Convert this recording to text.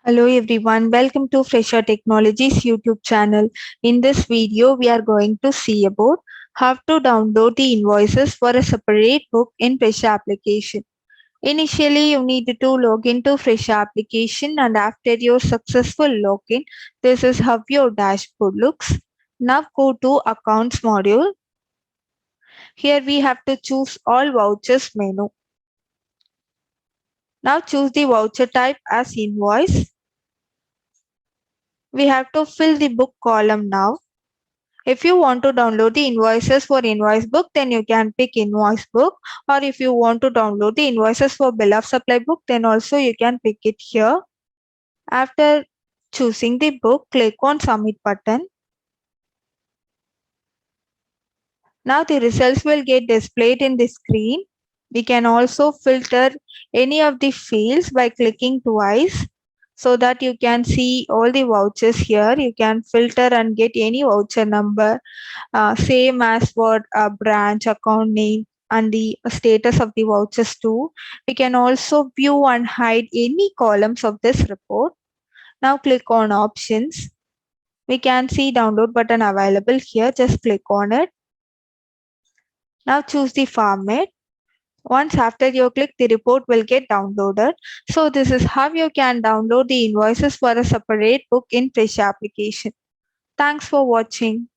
Hello everyone, welcome to Fresa Technologies YouTube channel. In this video, we are going to see about how to download the invoices for a separate book in Fresa application. Initially, you need to log into Fresa application, and after your successful login, this is how your dashboard looks. Now go to Accounts module. Here we have to choose All Vouchers menu. Now choose the voucher type as Invoice. We have to fill the book column now. If you want to download the invoices for invoice book, then you can pick invoice book, or if you want to download the invoices for bill of supply book, then also you can pick it here. After choosing the book, click on submit button. Now the results will get displayed in the screen. We can also filter any of the fields by clicking twice, so that you can see all the vouchers here. You can filter and get any voucher number, same as for a branch, account name, and the status of the vouchers too. We can also view and hide any columns of this report. Now click on options. We can see download button available here. Just click on it. Now choose the format. Once after you click, the report will get downloaded. So this is how you can download the invoices for a separate book in Fresa application. Thanks for watching.